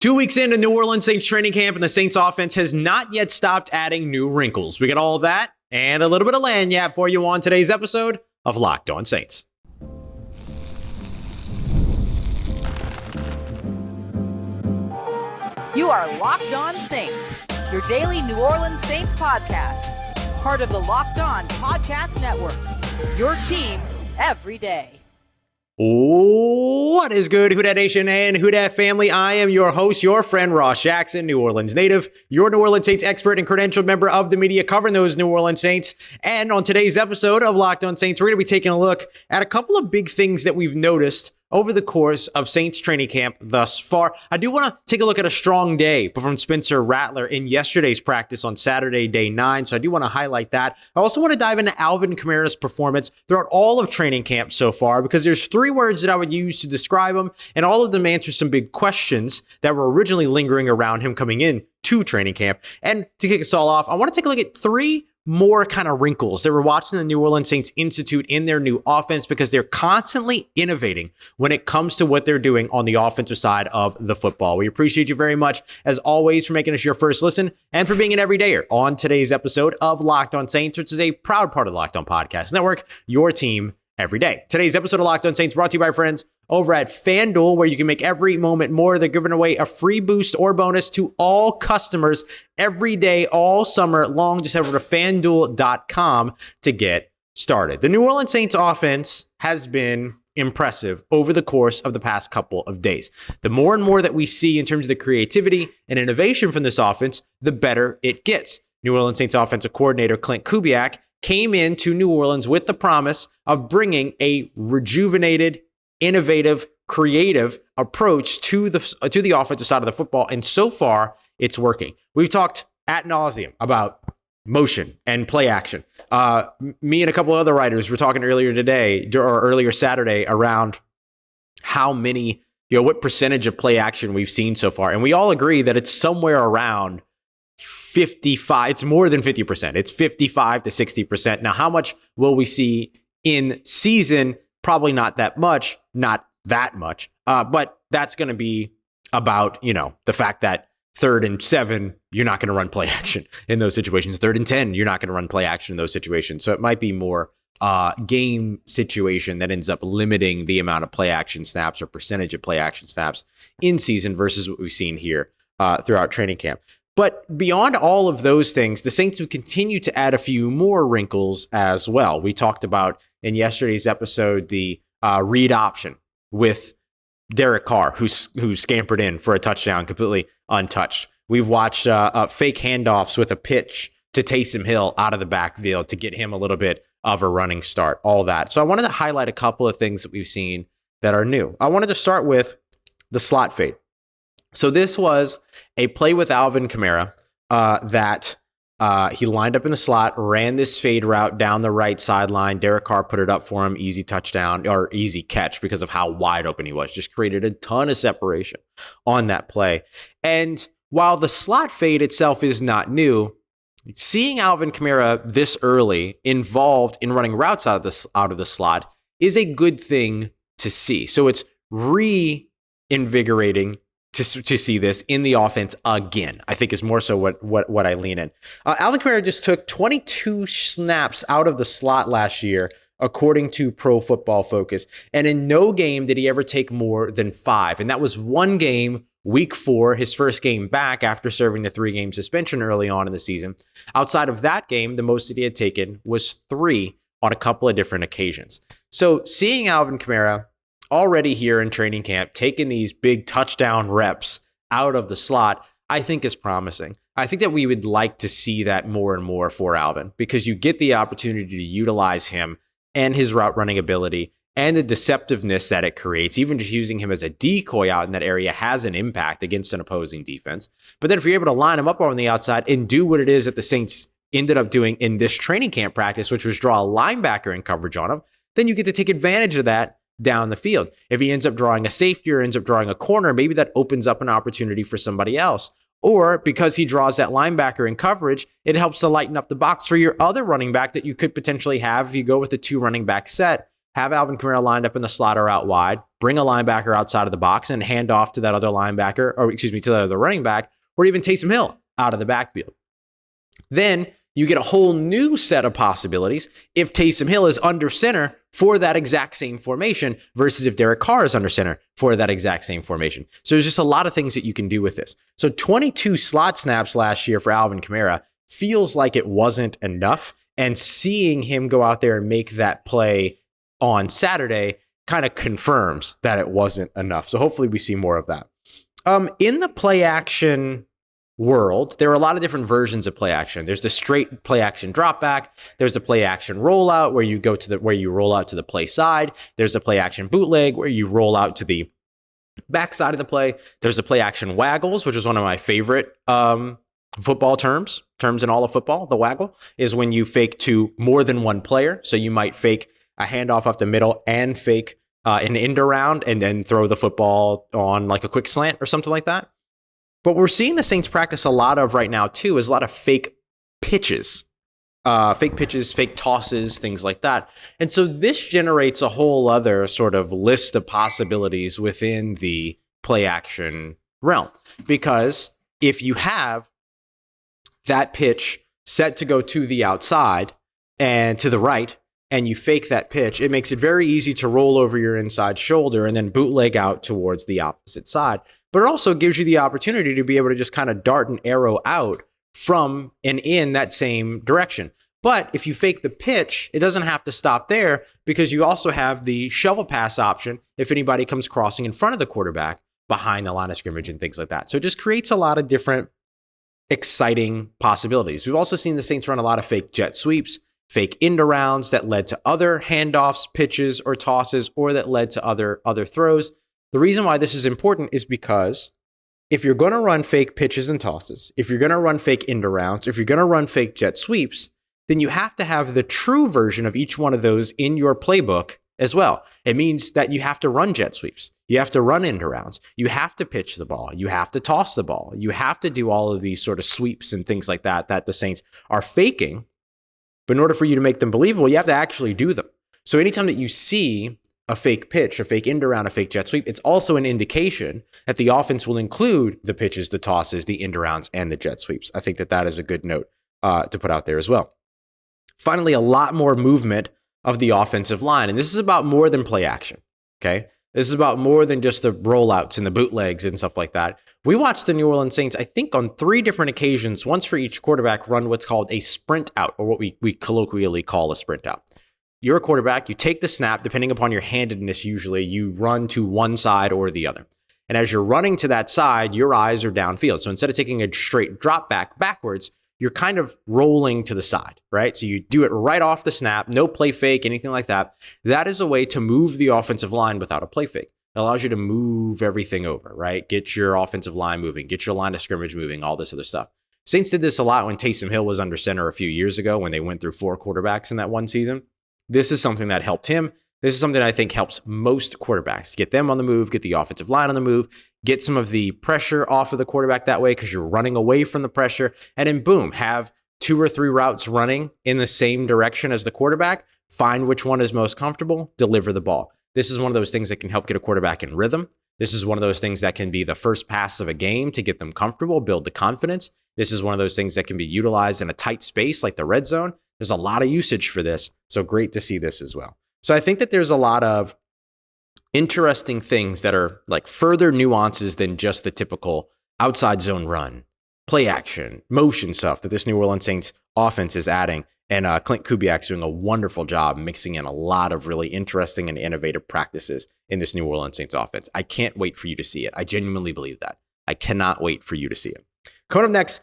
2 weeks into New Orleans Saints training camp, and the Saints offense has not yet stopped adding new wrinkles. We got all of that and a little bit of lagniappe for you on today's episode of Locked On Saints. You are Locked On Saints, your daily New Orleans Saints podcast. Part of the Locked On Podcast Network, your team every day. What is good, Who Dat Nation and Who Dat family? I am your host, your friend, Ross Jackson, New Orleans native, your New Orleans Saints expert and credentialed member of the media covering those New Orleans Saints. And on today's episode of Locked On Saints, we're going to be taking a look at a couple of big things that we've noticed over the course of Saints training camp thus far. I do want to take a look at a strong day from Spencer Rattler in yesterday's practice on Saturday, day 9. So I do want to highlight that. I also want to dive into Alvin Kamara's performance throughout all of training camp so far, because there's 3 words that I would use to describe him, and all of them answer some big questions that were originally lingering around him coming in to training camp. And to kick us all off, I want to take a look at 3 more kind of wrinkles that we're watching the New Orleans Saints institute in their new offense, because they're constantly innovating when it comes to what they're doing on the offensive side of the football. We appreciate you very much, as always, for making us your first listen and for being an everydayer on today's episode of Locked On Saints, which is a proud part of the Locked On Podcast Network, your team every day. Today's episode of Locked On Saints brought to you by our friends over at FanDuel, where you can make every moment more. They're giving away a free boost or bonus to all customers every day, all summer long. Just head over to FanDuel.com to get started. The New Orleans Saints offense has been impressive over the course of the past couple of days. The more and more that we see in terms of the creativity and innovation from this offense, the better it gets. New Orleans Saints offensive coordinator Klint Kubiak came into New Orleans with the promise of bringing a rejuvenated, innovative, creative approach to the offensive side of the football, and so far it's working. We've talked ad nauseum about motion and play action. Me and a couple of other writers were talking earlier today or earlier Saturday around how many, what percentage of play action we've seen so far, and we all agree that it's somewhere around 55. It's more than 50%. It's 55 to 60%. Now, how much will we see in season? Probably not that much, but that's going to be about, the fact that 3rd and 7, you're not going to run play action in those situations. 3rd and 10, you're not going to run play action in those situations. So it might be more game situation that ends up limiting the amount of play action snaps or percentage of play action snaps in season versus what we've seen here throughout training camp. But beyond all of those things, the Saints would continue to add a few more wrinkles as well. We talked about in yesterday's episode the read option with Derek Carr, who scampered in for a touchdown completely untouched. We've watched fake handoffs with a pitch to Taysom Hill out of the backfield to get him a little bit of a running start, all that. So I wanted to highlight a couple of things that we've seen that are new. I wanted to start with the slot fade. So this was a play with Alvin Kamara that he lined up in the slot, ran this fade route down the right sideline. Derek Carr put it up for him, easy touchdown or easy catch because of how wide open he was. Just created a ton of separation on that play. And while the slot fade itself is not new, seeing Alvin Kamara this early involved in running routes out of the slot is a good thing to see. So it's reinvigorating to see this in the offense again, I think is more so what I lean in. Alvin Kamara just took 22 snaps out of the slot last year, according to Pro Football Focus. And in no game did he ever take more than 5. And that was one game, week 4, his first game back after serving the 3-game suspension early on in the season. Outside of that game, the most that he had taken was 3 on a couple of different occasions. So seeing Alvin Kamara already here in training camp, taking these big touchdown reps out of the slot, I think is promising. I think that we would like to see that more and more for Alvin, because you get the opportunity to utilize him and his route running ability and the deceptiveness that it creates. Even just using him as a decoy out in that area has an impact against an opposing defense. But then if you're able to line him up on the outside and do what it is that the Saints ended up doing in this training camp practice, which was draw a linebacker in coverage on him, then you get to take advantage of that down the field. If he ends up drawing a safety or ends up drawing a corner, maybe that opens up an opportunity for somebody else. Or because he draws that linebacker in coverage, it helps to lighten up the box for your other running back that you could potentially have if you go with a 2 running back set have Alvin Kamara lined up in the slot or out wide, bring a linebacker outside of the box and hand off to that other linebacker, or excuse me, to the other running back, or even Taysom Hill out of the backfield. Then you get a whole new set of possibilities if Taysom Hill is under center for that exact same formation versus if Derek Carr is under center for that exact same formation. So there's just a lot of things that you can do with this. So 22 slot snaps last year for Alvin Kamara feels like it wasn't enough. And seeing him go out there and make that play on Saturday kind of confirms that it wasn't enough. So hopefully we see more of that. In the play action world, there are a lot of different versions of play action. There's the straight play action drop back. There's the play action rollout where you roll out to the play side. There's the play action bootleg where you roll out to the backside of the play. There's the play action waggles, which is one of my favorite football terms in all of football. The waggle is when you fake to more than one player. So you might fake a handoff off the middle and fake an end around and then throw the football on like a quick slant or something like that. But we're seeing the Saints practice a lot of right now too is a lot of fake pitches, fake tosses, things like that. And so this generates a whole other sort of list of possibilities within the play action realm. Because if you have that pitch set to go to the outside and to the right, and you fake that pitch, it makes it very easy to roll over your inside shoulder and then bootleg out towards the opposite side. But it also gives you the opportunity to be able to just kind of dart an arrow out from and in that same direction. But if you fake the pitch, it doesn't have to stop there because you also have the shovel pass option if anybody comes crossing in front of the quarterback behind the line of scrimmage and things like that. So it just creates a lot of different exciting possibilities. We've also seen the Saints run a lot of fake jet sweeps, fake end arounds that led to other handoffs, pitches, or tosses, or that led to other throws. The reason why this is important is because if you're going to run fake pitches and tosses, if you're going to run fake end arounds, if you're going to run fake jet sweeps, then you have to have the true version of each one of those in your playbook as well. It means that you have to run jet sweeps. You have to run end arounds. You have to pitch the ball. You have to toss the ball. You have to do all of these sort of sweeps and things like that the Saints are faking. But in order for you to make them believable, you have to actually do them. So anytime that you see a fake pitch, a fake end around, a fake jet sweep, it's also an indication that the offense will include the pitches, the tosses, the end arounds, and the jet sweeps. I think that is a good note to put out there as well. Finally, a lot more movement of the offensive line. And this is about more than play action, okay? This is about more than just the rollouts and the bootlegs and stuff like that. We watched the New Orleans Saints, I think on 3 different occasions, once for each quarterback, run what's called a sprint out, or what we colloquially call a sprint out. You're a quarterback, you take the snap, depending upon your handedness, usually you run to one side or the other. And as you're running to that side, your eyes are downfield. So instead of taking a straight drop back backwards, you're kind of rolling to the side, right? So you do it right off the snap, no play fake, anything like that. That is a way to move the offensive line without a play fake. It allows you to move everything over, right? Get your offensive line moving, get your line of scrimmage moving, all this other stuff. Saints did this a lot when Taysom Hill was under center a few years ago when they went through 4 quarterbacks in that one season. This is something that helped him. This is something I think helps most quarterbacks. Get them on the move, get the offensive line on the move, get some of the pressure off of the quarterback that way because you're running away from the pressure, and then boom, have 2 or 3 routes running in the same direction as the quarterback, find which one is most comfortable, deliver the ball. This is one of those things that can help get a quarterback in rhythm. This is one of those things that can be the first pass of a game to get them comfortable, build the confidence. This is one of those things that can be utilized in a tight space like the red zone. There's a lot of usage for this, so great to see this as well. So I think that there's a lot of interesting things that are like further nuances than just the typical outside zone run, play action, motion stuff that this New Orleans Saints offense is adding. And Klint Kubiak's doing a wonderful job mixing in a lot of really interesting and innovative practices in this New Orleans Saints offense. I can't wait for you to see it. I genuinely believe that. I cannot wait for you to see it. Coming up next,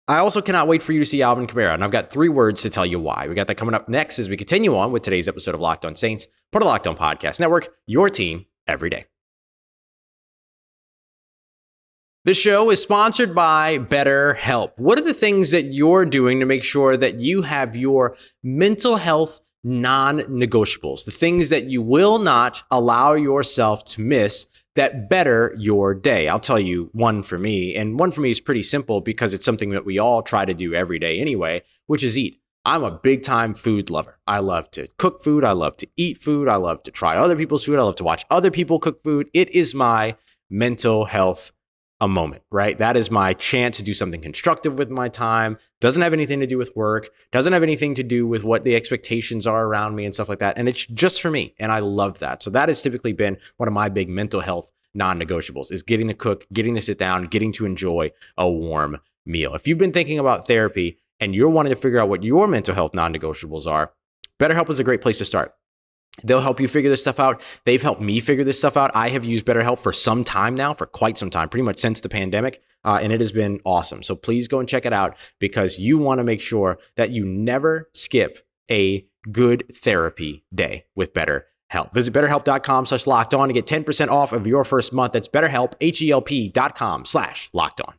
I also cannot wait for you to see Alvin Kamara, and I've got 3 words to tell you why. We got that coming up next as we continue on with today's episode of Locked On Saints, part of Locked On Podcast Network, your team every day. This show is sponsored by BetterHelp. What are the things that you're doing to make sure that you have your mental health non-negotiables, the things that you will not allow yourself to miss that better your day? I'll tell you one for me, and one for me is pretty simple because it's something that we all try to do every day anyway, which is eat. I'm a big time food lover. I love to cook food. I love to eat food. I love to try other people's food. I love to watch other people cook food. It is my mental health a moment, right? That is my chance to do something constructive with my time. Doesn't have anything to do with work. Doesn't have anything to do with what the expectations are around me and stuff like that. And it's just for me. And I love that. So that has typically been one of my big mental health non-negotiables, is getting to cook, getting to sit down, getting to enjoy a warm meal. If you've been thinking about therapy and you're wanting to figure out what your mental health non-negotiables are, BetterHelp is a great place to start. They'll help you figure this stuff out. They've helped me figure this stuff out. I have used BetterHelp for some time now, for quite some time, pretty much since the pandemic, and it has been awesome. So please go and check it out, because you want to make sure that you never skip a good therapy day with BetterHelp. Visit BetterHelp.com/lockedon to get 10% off of your first month. That's BetterHelp, HELP.com/lockedon.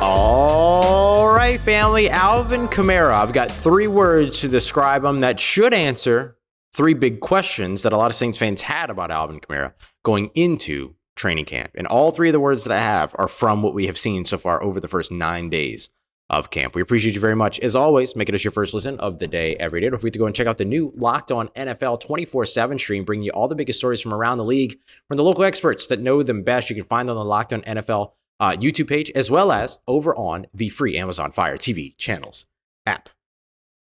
All right, family. Alvin Kamara. I've got 3 words to describe him that should answer 3 big questions that a lot of Saints fans had about Alvin Kamara going into training camp. And all 3 of the words that I have are from what we have seen so far over the first 9 days of camp. We appreciate you very much. As always, make it as your first listen of the day every day. Don't forget to go and check out the new Locked On NFL 24/7 stream, bringing you all the biggest stories from around the league from the local experts that know them best. You can find them on the Locked On NFL YouTube page, as well as over on the free Amazon Fire TV channels app.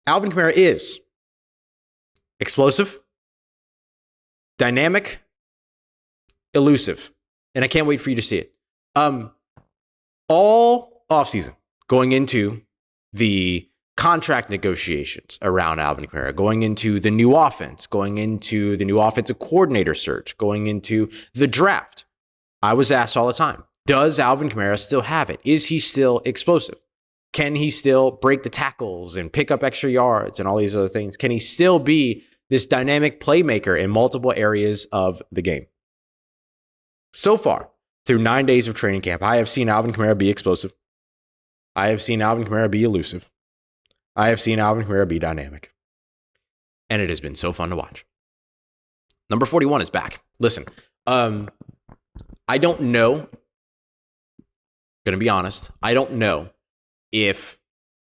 Alvin Kamara is explosive, dynamic, elusive, and I can't wait for you to see it. All offseason, going into the contract negotiations around Alvin Kamara, going into the new offense, going into the new offensive coordinator search, going into the draft, I was asked all the time, does Alvin Kamara still have it? Is he still explosive? Can he still break the tackles and pick up extra yards and all these other things? Can he still be this dynamic playmaker in multiple areas of the game? So far, through 9 days of training camp, I have seen Alvin Kamara be explosive. I have seen Alvin Kamara be elusive. I have seen Alvin Kamara be dynamic. And it has been so fun to watch. Number 41 is back. Listen, I don't know. Going to be honest, I don't know if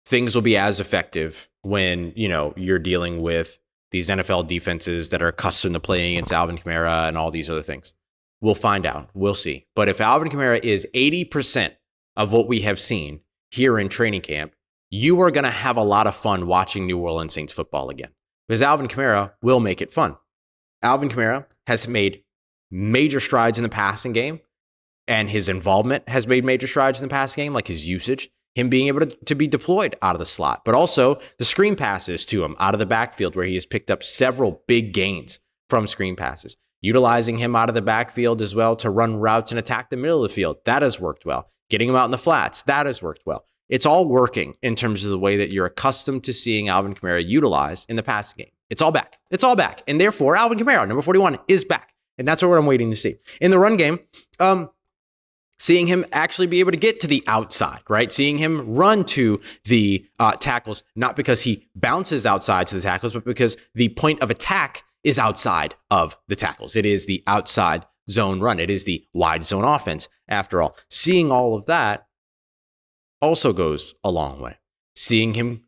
things will be as effective when, you're dealing with these NFL defenses that are accustomed to playing against Alvin Kamara and all these other things. We'll find out. We'll see. But if Alvin Kamara is 80% of what we have seen here in training camp, you are going to have a lot of fun watching New Orleans Saints football again, because Alvin Kamara will make it fun. Alvin Kamara has made major strides in the passing game, and his involvement has made major strides in the passing game, like his usage, him being able to be deployed out of the slot, but also the screen passes to him out of the backfield, where he has picked up several big gains from screen passes. Utilizing him out of the backfield as well to run routes and attack the middle of the field, that has worked well. Getting him out in the flats, that has worked well. It's all working in terms of the way that you're accustomed to seeing Alvin Kamara utilized in the passing game. It's all back. It's all back. And therefore, Alvin Kamara, number 41, is back. And that's what I'm waiting to see. In the run game, seeing him actually be able to get to the outside, right? Seeing him run to the tackles, not because he bounces outside to the tackles, but because the point of attack is outside of the tackles. It is the outside zone run. It is the wide zone offense, after all. Seeing all of that also goes a long way. Seeing him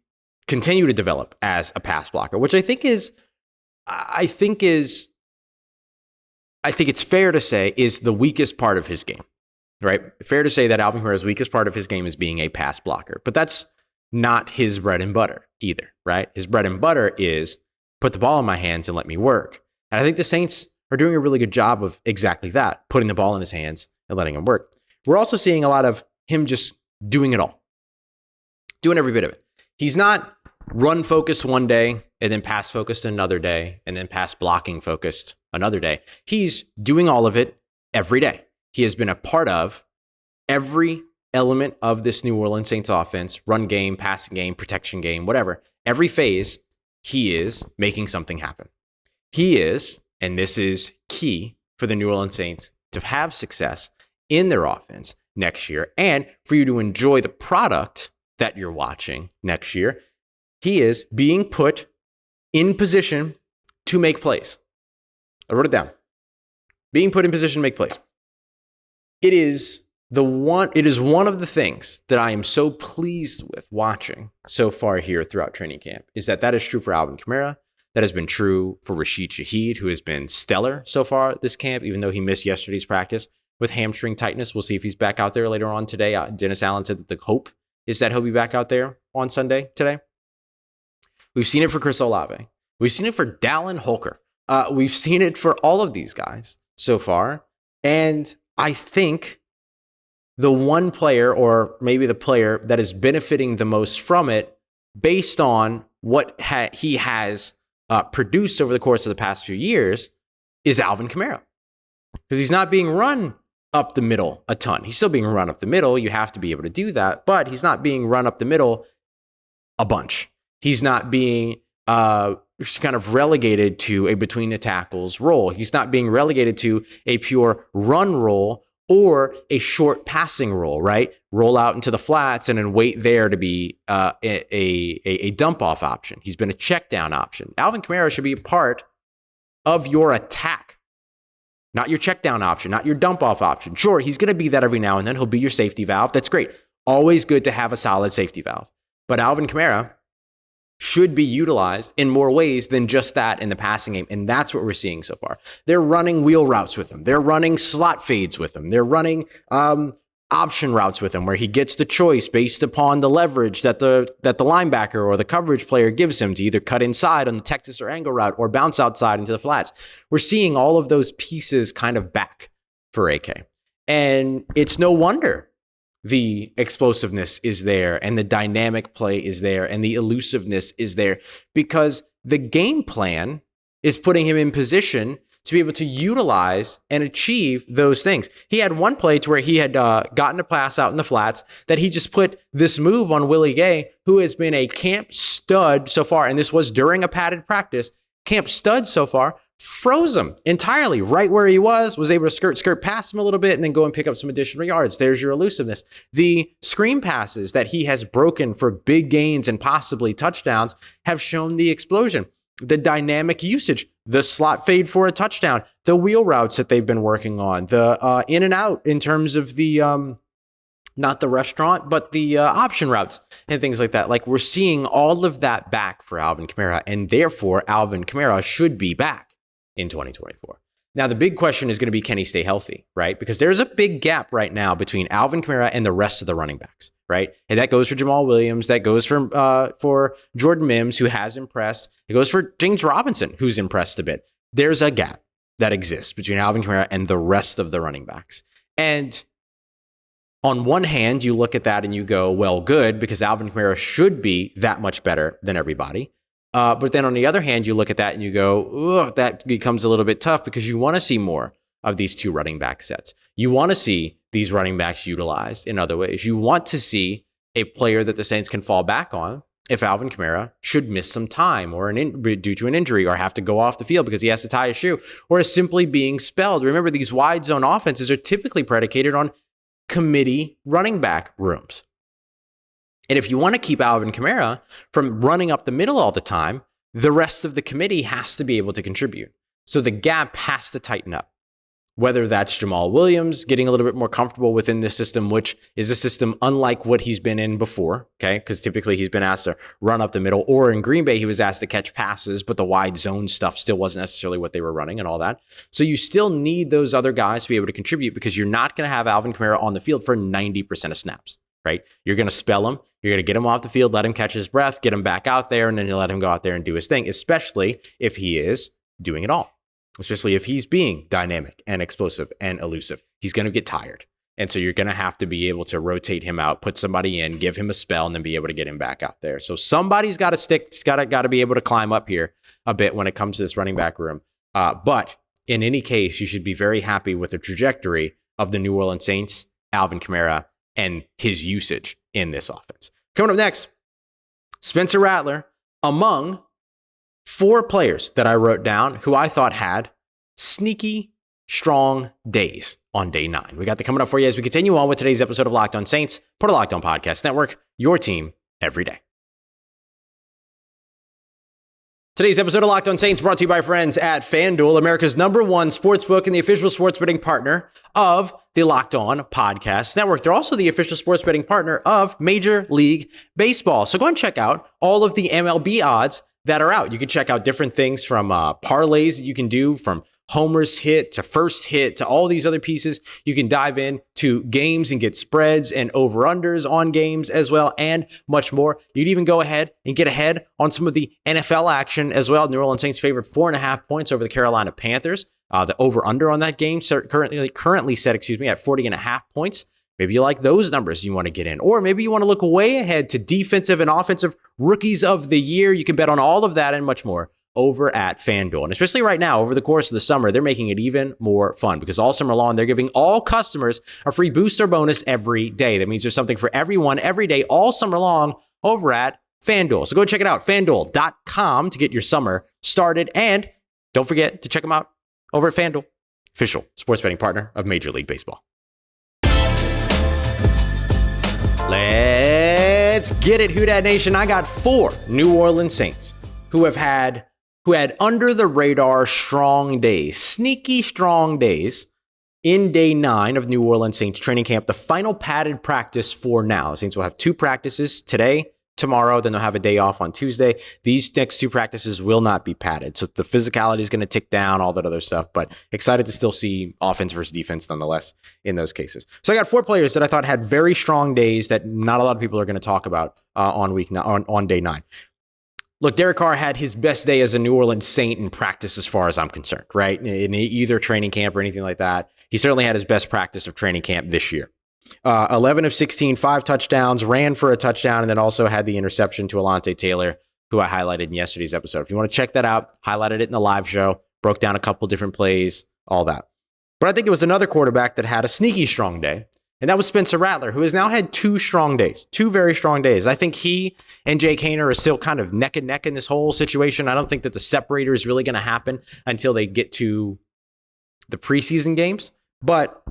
continue to develop as a pass blocker, which I think it's fair to say is the weakest part of his game. Right? Fair to say that Alvin Kamara's weakest part of his game is being a pass blocker, but that's not his bread and butter either, right? His bread and butter is put the ball in my hands and let me work. And I think the Saints are doing a really good job of exactly that, putting the ball in his hands and letting him work. We're also seeing a lot of him just doing it all, doing every bit of it. He's not run focused one day and then pass focused another day and then pass blocking focused another day. He's doing all of it every day. He has been a part of every element of this New Orleans Saints offense, run game, passing game, protection game, whatever. Every phase, he is making something happen. He is, and this is key for the New Orleans Saints to have success in their offense next year and for you to enjoy the product that you're watching next year. He is being put in position to make plays. I wrote it down. Being put in position to make plays. It is It is one of the things that I am so pleased with watching so far here throughout training camp is that is true for Alvin Kamara. That has been true for Rashid Shaheed, who has been stellar so far this camp, even though he missed yesterday's practice with hamstring tightness. We'll see if he's back out there later on today. Dennis Allen said that the hope is that he'll be back out there on Sunday today. We've seen it for Chris Olave. We've seen it for Dallin Holker. We've seen it for all of these guys so far. And I think the one player, or maybe the player that is benefiting the most from it based on what he has produced over the course of the past few years, is Alvin Kamara. Because he's not being run up the middle a ton. He's still being run up the middle. You have to be able to do that. But he's not being run up the middle a bunch. He's not being kind of relegated to a between the tackles role. He's not being relegated to a pure run role or a short passing role, right? Roll out into the flats and then wait there to be a dump off option. He's been a check down option. Alvin Kamara should be a part of your attack, not your check down option, not your dump off option. Sure, he's going to be that every now and then. He'll be your safety valve. That's great. Always good to have a solid safety valve. But Alvin Kamara should be utilized in more ways than just that in the passing game. And that's what we're seeing so far. They're running wheel routes with him. They're running slot fades with him. They're running option routes with him where he gets the choice based upon the leverage that the linebacker or the coverage player gives him to either cut inside on the Texas or angle route or bounce outside into the flats. We're seeing all of those pieces kind of back for AK. And it's no wonder the explosiveness is there and the dynamic play is there and the elusiveness is there, because the game plan is putting him in position to be able to utilize and achieve those things. He had one play to where he had gotten a pass out in the flats that he just put this move on Willie Gay, who has been a camp stud so far. And this was during a padded practice. Camp stud so far. Froze him entirely right where he was able to skirt past him a little bit and then go and pick up some additional yards. There's your elusiveness. The screen passes that he has broken for big gains and possibly touchdowns have shown the explosion. The dynamic usage, the slot fade for a touchdown, the wheel routes that they've been working on, the in and out in terms of the, not the restaurant, but the option routes and things like that. Like, we're seeing all of that back for Alvin Kamara, and therefore Alvin Kamara should be back in 2024. Now, the big question is going to be, can he stay healthy, right? Because there's a big gap right now between Alvin Kamara and the rest of the running backs, right? And that goes for Jamal Williams. That goes for Jordan Mims, who has impressed. It goes for James Robinson, who's impressed a bit. There's a gap that exists between Alvin Kamara and the rest of the running backs. And on one hand, you look at that and you go, well, good, because Alvin Kamara should be that much better than everybody. But then on the other hand, you look at that and you go, that becomes a little bit tough, because you want to see more of these two running back sets. You want to see these running backs utilized in other ways. You want to see a player that the Saints can fall back on if Alvin Kamara should miss some time or due to an injury, or have to go off the field because he has to tie a shoe, or is simply being spelled. Remember, these wide zone offenses are typically predicated on committee running back rooms. And if you want to keep Alvin Kamara from running up the middle all the time, the rest of the committee has to be able to contribute. So the gap has to tighten up. Whether that's Jamal Williams getting a little bit more comfortable within this system, which is a system unlike what he's been in before, okay? Because typically he's been asked to run up the middle, or in Green Bay, he was asked to catch passes, but the wide zone stuff still wasn't necessarily what they were running and all that. So you still need those other guys to be able to contribute, because you're not going to have Alvin Kamara on the field for 90% of snaps, right? You're going to spell him. You're going to get him off the field, let him catch his breath, get him back out there, and then you'll let him go out there and do his thing, especially if he is doing it all. Especially if he's being dynamic and explosive and elusive. He's going to get tired. And so you're going to have to be able to rotate him out, put somebody in, give him a spell, and then be able to get him back out there. So somebody's got to stick, got to be able to climb up here a bit when it comes to this running back room. But in any case, you should be very happy with the trajectory of the New Orleans Saints, Alvin Kamara, and his usage in this offense. Coming up next, Spencer Rattler, among 4 players that I wrote down who I thought had sneaky, strong days on day 9. We got that coming up for you as we continue on with today's episode of Locked On Saints, part of Locked On Podcast Network, your team every day. Today's episode of Locked On Saints brought to you by friends at FanDuel, America's #1 sportsbook and the official sports betting partner of the Locked On Podcast Network. They're also the official sports betting partner of Major League Baseball. So go and check out all of the MLB odds that are out. You can check out different things from parlays that you can do, from homers hit to first hit to all these other pieces. You can dive in to games and get spreads and over-unders on games as well, and much more. You'd even go ahead and get ahead on some of the NFL action as well. New Orleans Saints favored 4.5 points over the Carolina Panthers. The over-under on that game currently set, at 40.5 points. Maybe you like those numbers you want to get in, or maybe you want to look way ahead to defensive and offensive rookies of the year. You can bet on all of that and much more over at FanDuel. And especially right now, over the course of the summer, they're making it even more fun because all summer long, they're giving all customers a free booster bonus every day. That means there's something for everyone every day, all summer long over at FanDuel. So go check it out, FanDuel.com, to get your summer started. And don't forget to check them out over at FanDuel, official sports betting partner of Major League Baseball. Let's get it, Who Dat Nation. I got 4 New Orleans Saints who had under the radar strong days, sneaky strong days in day 9 of New Orleans Saints training camp, the final padded practice for now. The Saints will have 2 practices today, tomorrow, then they'll have a day off on Tuesday. These next 2 practices will not be padded. So the physicality is going to tick down, all that other stuff, but excited to still see offense versus defense nonetheless in those cases. So I got 4 players that I thought had very strong days that not a lot of people are going to talk about on day 9. Look, Derek Carr had his best day as a New Orleans Saint in practice as far as I'm concerned, right? In either training camp or anything like that. He certainly had his best practice of training camp this year. 11 of 16, 5 touchdowns, ran for a touchdown, and then also had the interception to Alontae Taylor, who I highlighted in yesterday's episode. If you want to check that out, highlighted it in the live show, broke down a couple different plays, all that. But I think it was another quarterback that had a sneaky strong day, and that was Spencer Rattler, who has now had 2 strong days, 2 very strong days. I think he and Jake Haener are still kind of neck and neck in this whole situation. I don't think that the separator is really going to happen until they get to the preseason games. But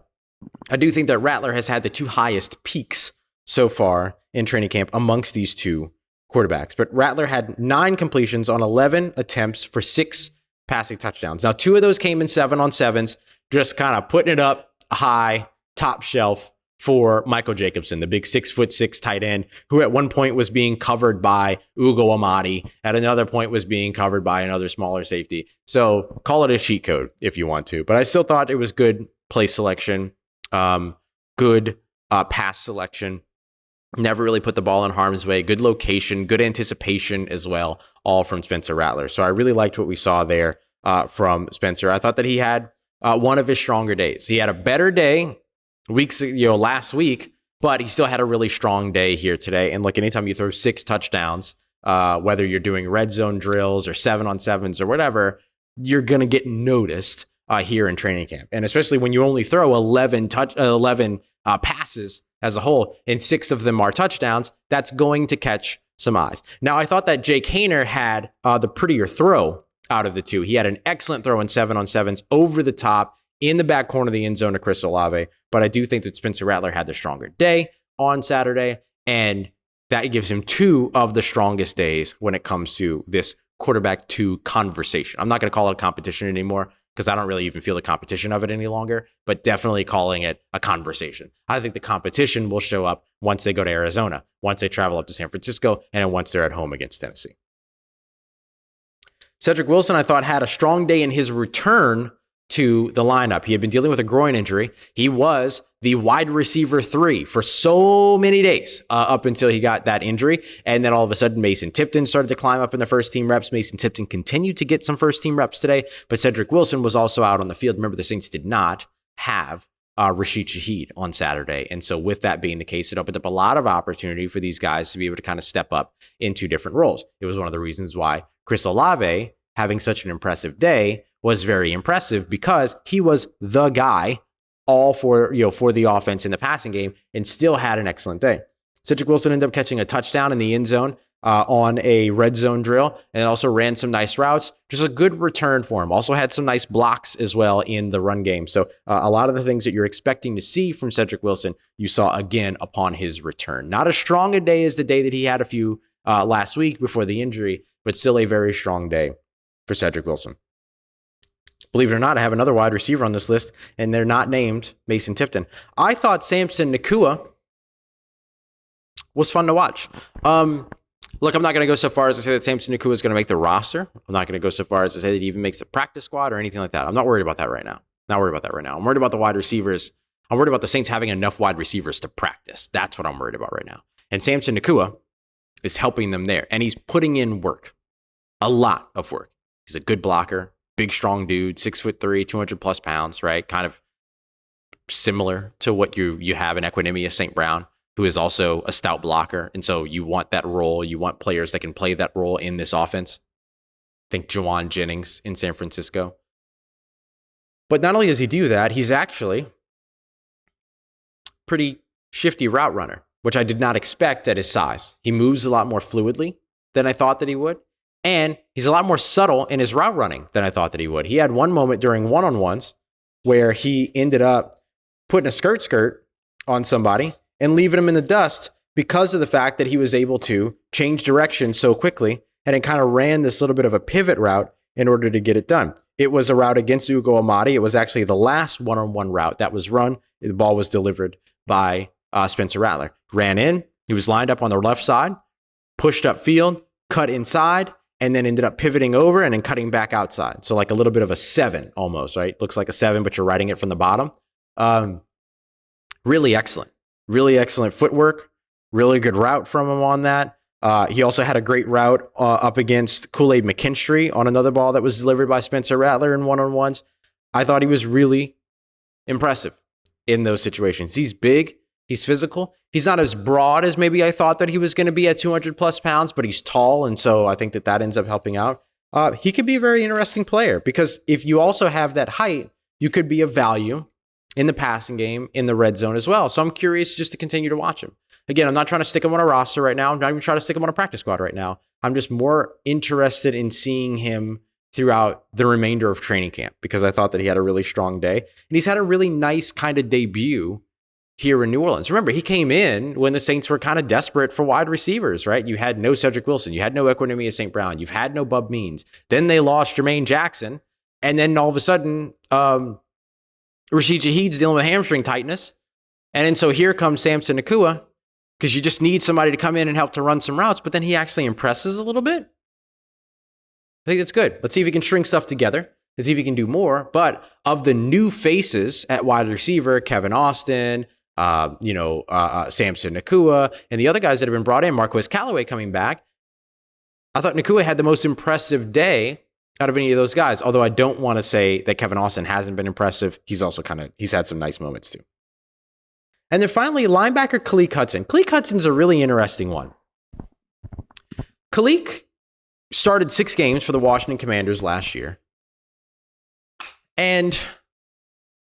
I do think that Rattler has had the 2 highest peaks so far in training camp amongst these 2 quarterbacks. But Rattler had 9 completions on 11 attempts for 6 passing touchdowns. Now, 2 of those came in 7-on-7s, just kind of putting it up high, top shelf for Michael Jacobson, the big 6'6" tight end, who at one point was being covered by Ugo Amadi, at another point was being covered by another smaller safety. So call it a cheat code if you want to. But I still thought it was good play selection, good pass selection. Never really put the ball in harm's way. Good location, good anticipation as well, all from Spencer Rattler. So I really liked what we saw there from Spencer. I thought that he had one of his stronger days. He had a better day last week, but he still had a really strong day here today. And look, anytime you throw 6 touchdowns, whether you're doing red zone drills or 7-on-7s or whatever, you're going to get noticed here in training camp. And especially when you only throw 11 passes as a whole, and 6 of them are touchdowns, that's going to catch some eyes. Now, I thought that Jake Haener had the prettier throw out of the 2. He had an excellent throw in 7-on-7s over the top in the back corner of the end zone to Chris Olave. But I do think that Spencer Rattler had the stronger day on Saturday, and that gives him 2 of the strongest days when it comes to this quarterback 2 conversation. I'm not going to call it a competition anymore because I don't really even feel the competition of it any longer, but definitely calling it a conversation. I think the competition will show up once they go to Arizona, once they travel up to San Francisco, and then once they're at home against Tennessee. Cedric Wilson, I thought, had a strong day in his return to the lineup. He had been dealing with a groin injury. He was the wide receiver 3 for so many days up until he got that injury. And then all of a sudden, Mason Tipton started to climb up in the first team reps. Mason Tipton continued to get some first team reps today, but Cedric Wilson was also out on the field. Remember, the Saints did not have Rashid Shaheed on Saturday. And so with that being the case, it opened up a lot of opportunity for these guys to be able to kind of step up into different roles. It was one of the reasons why Chris Olave, having such an impressive day, was very impressive because he was the guy all for the offense in the passing game and still had an excellent day. Cedric Wilson ended up catching a touchdown in the end zone on a red zone drill and also ran some nice routes. Just a good return for him. Also had some nice blocks as well in the run game. So a lot of the things that you're expecting to see from Cedric Wilson, you saw again upon his return. Not as strong a day as the day that he had a few last week before the injury, but still a very strong day for Cedric Wilson. Believe it or not, I have another wide receiver on this list, and they're not named Mason Tipton. I thought Samson Nacua was fun to watch. Look, I'm not going to go so far as to say that Samson Nacua is going to make the roster. I'm not going to go so far as to say that he even makes the practice squad or anything like that. I'm not worried about that right now. I'm worried about the wide receivers. I'm worried about the Saints having enough wide receivers to practice. That's what I'm worried about right now. And Samson Nacua is helping them there. And he's putting in work. A lot of work. He's a good blocker. Big, strong dude, 6'3", 200 plus pounds, right? Kind of similar to what you have in Equinemius St. Brown, who is also a stout blocker. And so you want that role. You want players that can play that role in this offense. Think Juwan Jennings in San Francisco. But not only does he do that, he's actually pretty shifty route runner, which I did not expect at his size. He moves a lot more fluidly than I thought that he would. And he's a lot more subtle in his route running than I thought that he would. He had one moment during one-on-ones where he ended up putting a skirt on somebody and leaving him in the dust because of the fact that he was able to change direction so quickly, and it kind of ran this little bit of a pivot route in order to get it done. It was a route against Ugo Amadi. It was actually the last one-on-one route that was run. The ball was delivered by Spencer Rattler. Ran in. He was lined up on the left side, pushed upfield, cut inside, and then ended up pivoting over and then cutting back outside. So like a little bit of a 7 almost, right? Looks like a 7, but you're writing it from the bottom. Really excellent footwork. Really good route from him on that. He also had a great route up against Kool-Aid McKinstry on another ball that was delivered by Spencer Rattler in one-on-ones. I thought he was really impressive in those situations. He's big. He's physical. He's not as broad as maybe I thought that he was going to be at 200 plus pounds, but he's tall. And so I think that ends up helping out. He could be a very interesting player because if you also have that height, you could be of value in the passing game, in the red zone as well. So I'm curious just to continue to watch him. Again, I'm not trying to stick him on a roster right now. I'm not even trying to stick him on a practice squad right now. I'm just more interested in seeing him throughout the remainder of training camp because I thought that he had a really strong day. And he's had a really nice kind of debut here in New Orleans. Remember, he came in when the Saints were kind of desperate for wide receivers, right? You had no Cedric Wilson. You had no Equinemius St. Brown. You've had no Bub Means. Then they lost Jermaine Jackson. And then all of a sudden, Rashid Shaheed's dealing with hamstring tightness. And then so here comes Samson Nacua because you just need somebody to come in and help to run some routes. But then he actually impresses a little bit. I think that's good. Let's see if he can string stuff together. Let's see if he can do more. But of the new faces at wide receiver, Kevin Austin, Samson Nacua, and the other guys that have been brought in, Marquez Callaway coming back, I thought Nacua had the most impressive day out of any of those guys. Although I don't want to say that Kevin Austin hasn't been impressive. He's also he's had some nice moments too. And then finally, linebacker Khaleke Hudson. Khaleke Hudson's a really interesting one. Khaleke started 6 games for the Washington Commanders last year and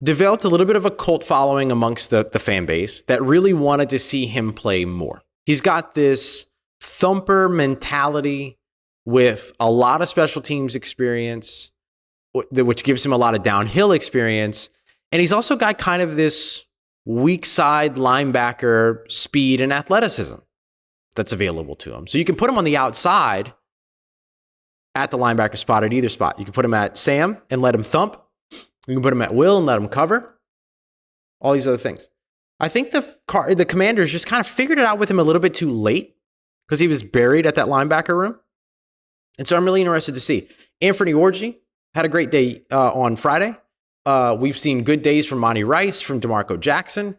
developed a little bit of a cult following amongst the fan base that really wanted to see him play more. He's got this thumper mentality with a lot of special teams experience, which gives him a lot of downhill experience. And he's also got kind of this weak side linebacker speed and athleticism that's available to him. So you can put him on the outside at the linebacker spot at either spot. You can put him at Sam and let him thump. You can put him at will and let him cover. All these other things. I think the Commanders just kind of figured it out with him a little bit too late because he was buried at that linebacker room. And so I'm really interested to see. Anthony Orji had a great day on Friday. We've seen good days from Monty Rice, from DeMarco Jackson.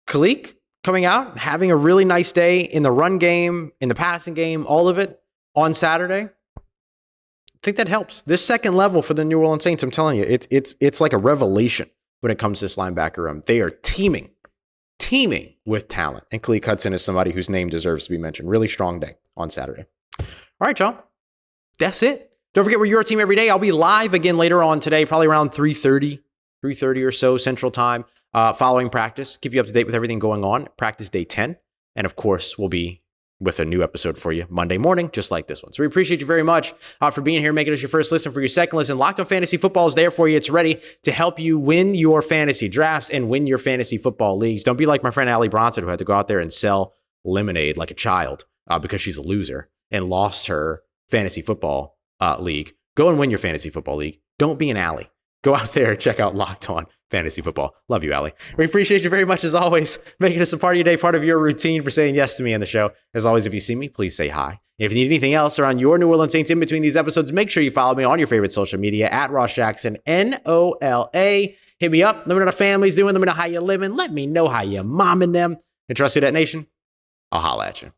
Khaleke coming out, having a really nice day in the run game, in the passing game, all of it on Saturday. I think that helps. This second level for the New Orleans Saints, I'm telling you, it's like a revelation when it comes to this linebacker room. They are teaming with talent. And Khaleke Hudson is somebody whose name deserves to be mentioned. Really strong day on Saturday. All right, y'all. That's it. Don't forget, we're your team every day. I'll be live again later on today, probably around 3:30 or so Central Time, following practice. Keep you up to date with everything going on. Practice day 10. And of course, we'll be with a new episode for you Monday morning, just like this one. So we appreciate you very much for being here, making us your first listen. For your second listen, Locked On Fantasy Football is there for you. It's ready to help you win your fantasy drafts and win your fantasy football leagues. Don't be like my friend Allie Bronson, who had to go out there and sell lemonade like a child because she's a loser and lost her fantasy football league, go and win your fantasy football league. Don't be an Allie. Go out there and check out Locked On Fantasy Football. Love you, Allie. We appreciate you very much as always, making us a part of your day, part of your routine, for saying yes to me on the show. As always, if you see me, please say hi. If you need anything else around your New Orleans Saints in between these episodes, make sure you follow me on your favorite social media at Ross Jackson, NOLA. Hit me up. Let me know how the family's doing. Let me know how you're living. Let me know how you're momming them. And trust Who Dat Nation. I'll holla at you.